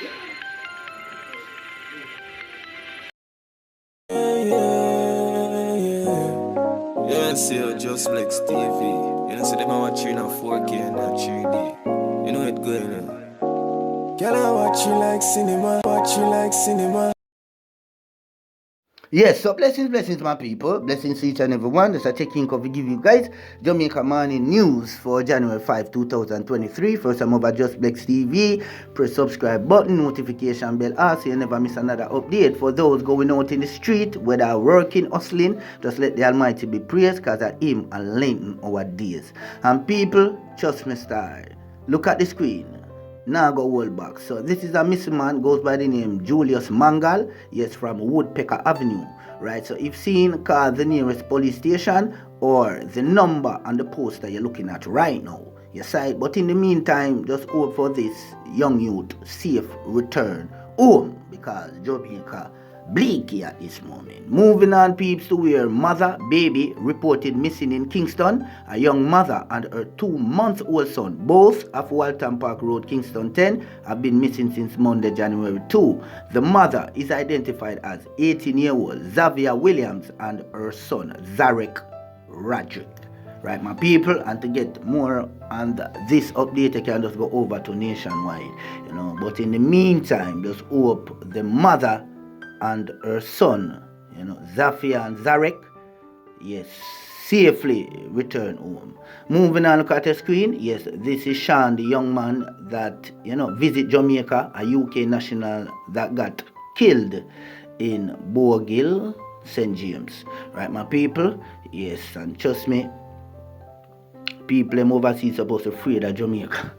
Yeah, see you just like Stevie. You know, see them I watch you in a 4K and a 3D. You know it going on. Girl, I watch you like cinema, watch you like cinema. Yes, so blessings, my people. Blessings to each and every one. That's a check-in we give you guys Jamaica Morning News for January 5, 2023. First time over Just Blex TV. Press subscribe button, notification bell so you never miss another update. For those going out in the street, whether working, hustling, just let the Almighty be praised, because at Him and lengthen our days. And people, trust me, star. Look at the screen. Now go hold back. So this is a missing man, goes by the name Julius Mangal. Yes, from Woodpecker Avenue. Right, so if seen, call the nearest police station or the number on the poster you're looking at right now. You see, but in the meantime, just hope for this young youth safe return home, because Jamaica bleaky at this moment. Moving on, peeps, to where mother, baby reported missing in Kingston. A young mother and her 2-month-old son, both of Walton Park Road, Kingston 10, have been missing since Monday, January 2. The mother is identified as 18-year-old Xavier Williams and her son, Zarek Roderick. Right, my people, and to get more on this update, I can just go over to Nationwide, but in the meantime, just hope the mother and her son, Zafia and Zarek, yes, safely return home. Moving on, look at the screen. Yes, this is Sean, the young man that, visit Jamaica, a UK national that got killed in Bourgill, St. James. Right, my people? Yes, and trust me, people in overseas supposed to afraid of Jamaica.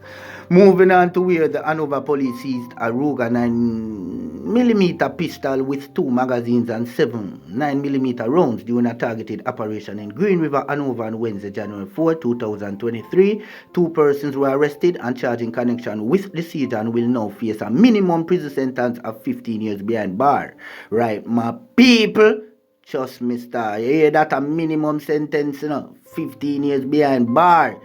Moving on to where the Hanover police seized a Ruger 9mm pistol with 2 magazines and 7 9mm rounds during a targeted operation in Green River, Hanover on Wednesday, January 4, 2023. 2 persons were arrested and charged in connection with the siege and will now face a minimum prison sentence of 15 years behind bar. Right, my people? Trust me, star. You hear that? A minimum sentence, 15 years behind bar.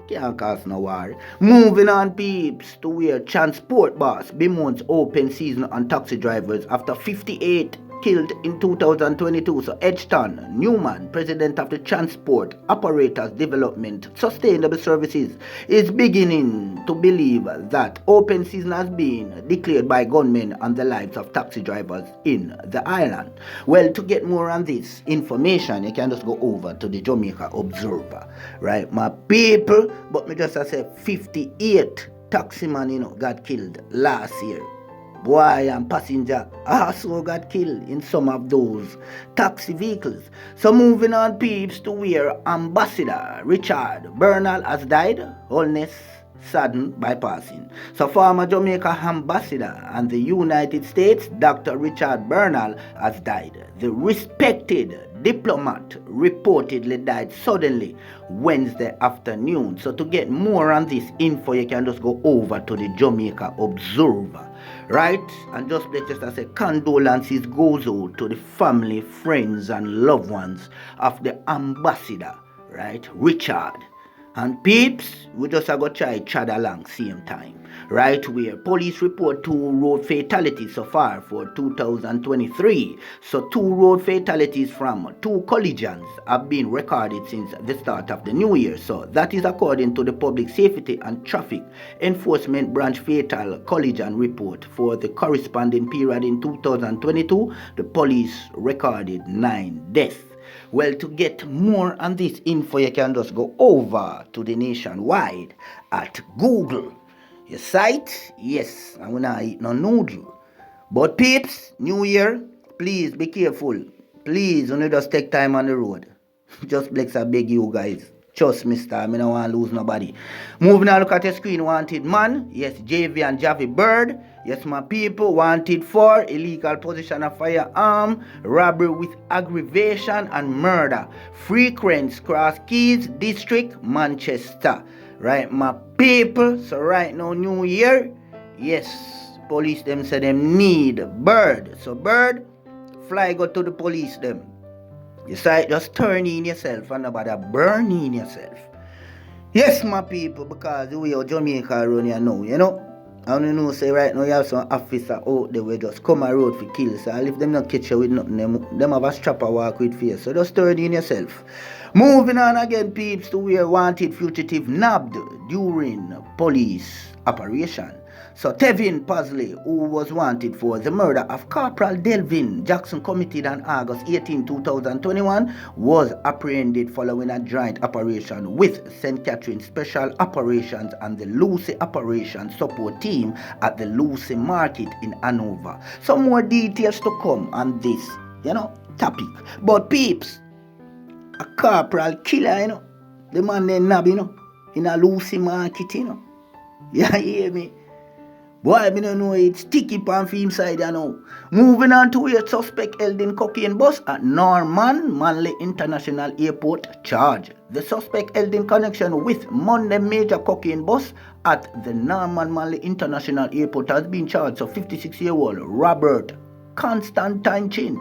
Can't cause no worry. Moving on, peeps, to where transport boss bemoans open season on taxi drivers after 58 killed in 2022. So Edgeton Newman, president of the Transport Operators Development Sustainable Services, is beginning to believe that open season has been declared by gunmen on the lives of taxi drivers in the island. Well, to get more on this information, you can just go over to the Jamaica Observer. Right, my people? But me just say 58 taximan, got killed last year. Boy and passenger also got killed in some of those taxi vehicles. So moving on, peeps, to where Ambassador Richard Bernal has died. Illness saddened by passing. So former Jamaica ambassador and the United States, Dr. Richard Bernal, has died. The respected diplomat reportedly died suddenly Wednesday afternoon. So to get more on this info, you can just go over to the Jamaica Observer. Right? And just let's just say condolences goes out to the family, friends and loved ones of the ambassador, right? Richard. And peeps, we just are going to try chat along same time. Right, where police report 2 road fatalities so far for 2023. So 2 road fatalities from 2 collisions have been recorded since the start of the new year. So that is according to the Public Safety and Traffic Enforcement Branch Fatal Collision Report. For the corresponding period in 2022, the police recorded 9 deaths. Well, to get more on this info, you can just go over to the Nationwide at Google. Your site? Yes, I'm gonna eat no noodle. But peeps, New Year, please be careful. Please, don't just take time on the road. Just Blex, I beg you guys. Trust me, star. I don't want to lose nobody. Moving on, look at the screen. Wanted man. Yes, JV and Javi Bird. Yes, my people. Wanted for illegal possession of firearm, robbery with aggravation, and murder. Frequent Cross Keys District, Manchester. Right, my people. So right now, New Year. Yes, police them say them need Bird. So Bird, fly go to the police them. You say just turn in yourself and nobody burn in yourself. Yes, my people, because the way Jamaica run here now, I don't know, say right now you have some officer out there where just come a road for kill. So if them not catch you with nothing, them have a strap a walk with face. So just stir it in yourself. Moving on again, peeps, to where wanted fugitive nabbed during police operation. So Tevin Pasley, who was wanted for the murder of Corporal Delvin Jackson, committed on August 18, 2021, was apprehended following a joint operation with St. Catherine Special Operations and the Lucy Operations Support Team at the Lucy Market in Hanover. Some more details to come on this, topic. But peeps, a corporal killer, the man named Nab, in a Lucy Market, Yeah, you hear me? Boy, me don't know it's sticky pan for inside, Moving on to a suspect held in cocaine bus at Norman Manley International Airport charged. The suspect held in connection with Monday major cocaine bus at the Norman Manley International Airport has been charged of 56-year-old Robert Constantine Chin,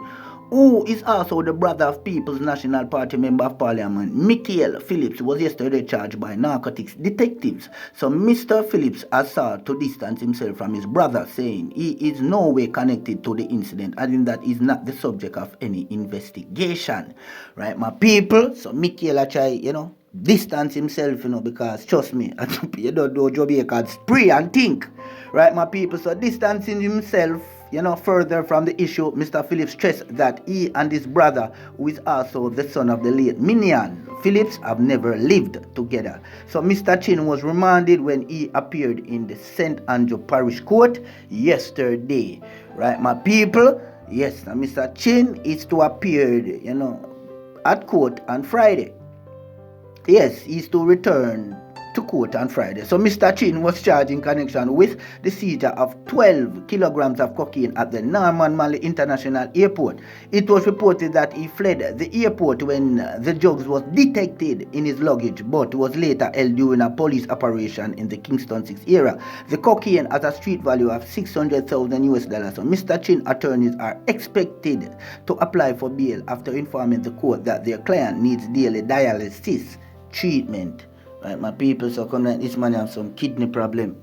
who is also the brother of People's National Party Member of Parliament, Michael Phillips, was yesterday charged by narcotics detectives. So Mr. Phillips has sought to distance himself from his brother, saying he is no way connected to the incident, adding that he is not the subject of any investigation. Right, my people? So Michael actually, distance himself, because trust me, you don't know Jamaica spree and think. Right, my people? So distancing himself, further from the issue, Mr. Phillips stressed that he and his brother, who is also the son of the late Minian Phillips, have never lived together. So Mr. Chin was remanded when he appeared in the St. Andrew Parish Court yesterday. Right, my people? Yes, now Mr. Chin is to appear, at court on Friday. Yes, he's to return to court on Friday. So Mr. Chin was charged in connection with the seizure of 12 kilograms of cocaine at the Norman Manley International Airport. It was reported that he fled the airport when the drugs was detected in his luggage, but was later held during a police operation in the Kingston 6 area. The cocaine has a street value of $600,000. So Mr. Chin attorneys are expected to apply for bail after informing the court that their client needs daily dialysis treatment. Right, my people, so come like this man have some kidney problem.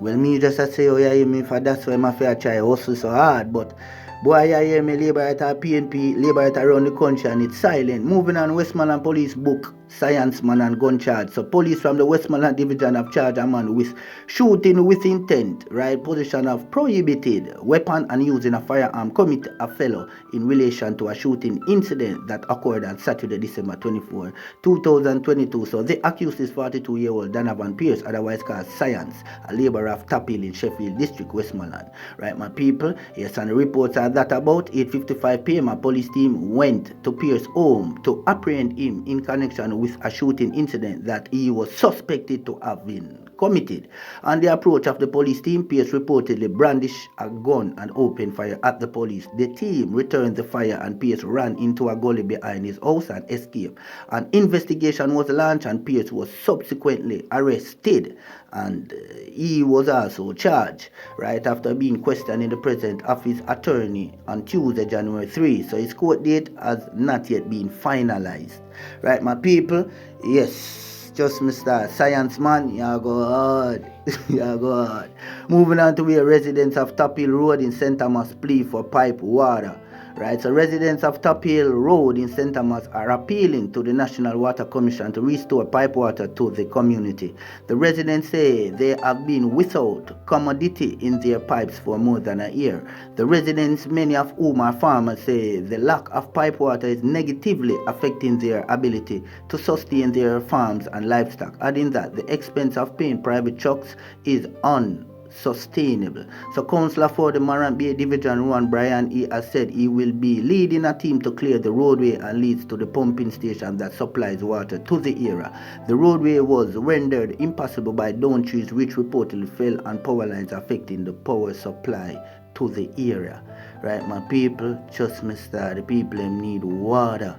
Well, me just say, oh, yeah, hear me, for that's why my fair try hustle so hard, but boy, you hear me, labor at a PNP, labor at around the country, and it's silent. Moving on, Westmoreland Police book science man and gun charge. So police from the Westmoreland Division have charged a man with shooting with intent, right, possession of prohibited weapon and using a firearm, commit a fellow in relation to a shooting incident that occurred on Saturday, December 24, 2022. So the accused is 42-year-old Donovan Pierce, otherwise called Science, a laborer of Tapil in Sheffield District, Westmoreland. Right, my people? Yes, and the reports are that about 8:55 p.m. a police team went to Pierce's home to apprehend him in connection with a shooting incident that he was suspected to have been committed. On the approach of the police team, Pierce reportedly brandished a gun and opened fire at the police. The team returned the fire and Pierce ran into a gully behind his house and escaped. An investigation was launched and Pierce was subsequently arrested, and he was also charged right after being questioned in the presence of his attorney on Tuesday, January 3. So his court date has not yet been finalized. Right, my people? Yes, just Mr. Science Man, you go hard. You go hard. Moving on to where residents of Top Hill Road in St. Thomas plea for pipe water. Right, so residents of Top Hill Road in St. Thomas are appealing to the National Water Commission to restore pipe water to the community. The residents say they have been without commodity in their pipes for more than a year. The residents, many of whom are farmers, say the lack of pipe water is negatively affecting their ability to sustain their farms and livestock, adding that the expense of paying private trucks is unsustainable. So Councillor for the Morant Bay Division 1, Brian E. has said he will be leading a team to clear the roadway and leads to the pumping station that supplies water to the area. The roadway was rendered impossible by down trees which reportedly fell on power lines, affecting the power supply to the area. Right, my people, just Mr. The people need water.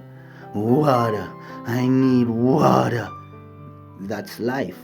Water. I need water. That's life.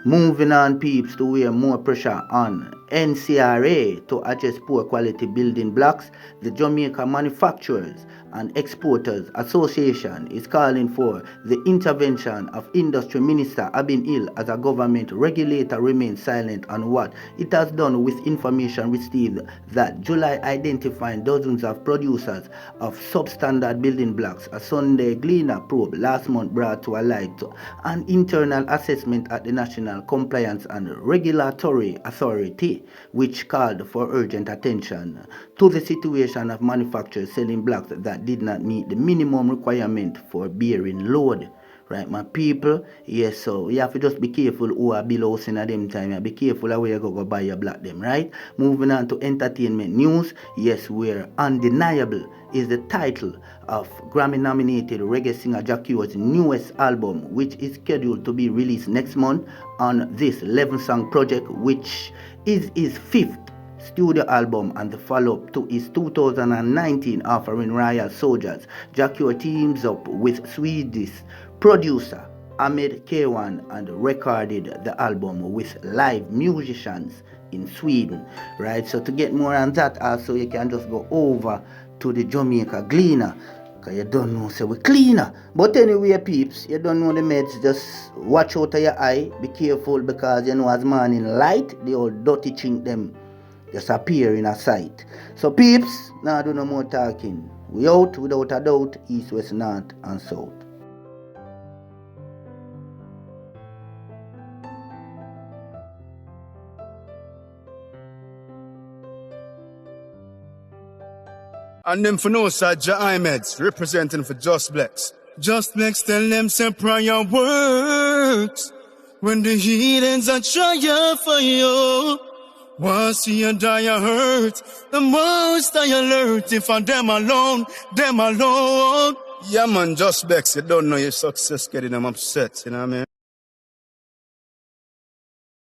Moving on, peeps, to where more pressure on NCRA to address poor quality building blocks. The Jamaica Manufacturers and Exporters Association is calling for the intervention of Industry Minister Abin Hill as a government regulator remains silent on what it has done with information received that July identifying dozens of producers of substandard building blocks. A Sunday Gleaner probe last month brought to a light an internal assessment at the National Compliance and Regulatory Authority, which called for urgent attention to the situation of manufacturers selling blocks that did not meet the minimum requirement for bearing load. Right, my people? Yes, so you have to just be careful who are below in at them time. Be careful of where you go buy your black them, right? Moving on to entertainment news. Yes, where Undeniable is the title of Grammy-nominated reggae singer Jackio's newest album, which is scheduled to be released next month on this 11-song project, which is his fifth studio album and the follow-up to his 2019 offering Royal Soldiers. Jackie teams up with Swedish producer Ahmed K1 and recorded the album with live musicians in Sweden. Right, so to get more on that, also you can just go over to the Jamaica Gleaner, because you don't know, so we cleaner. But anyway, peeps, you don't know the meds, just watch out of your eye, be careful, because you know as morning light, the old dirty chink them just appear in a sight. So peeps, now do no more talking. We out without a doubt, east, west, north and south. And them for no side, Ahmeds, representing for Just Blex. Just Blex tell them say prayer works. When the heathens are trying for you, once you die you hurt, the most I alert. If I them alone, them alone. Yeah man, Just Blex, you don't know your success getting them upset, you know what I mean?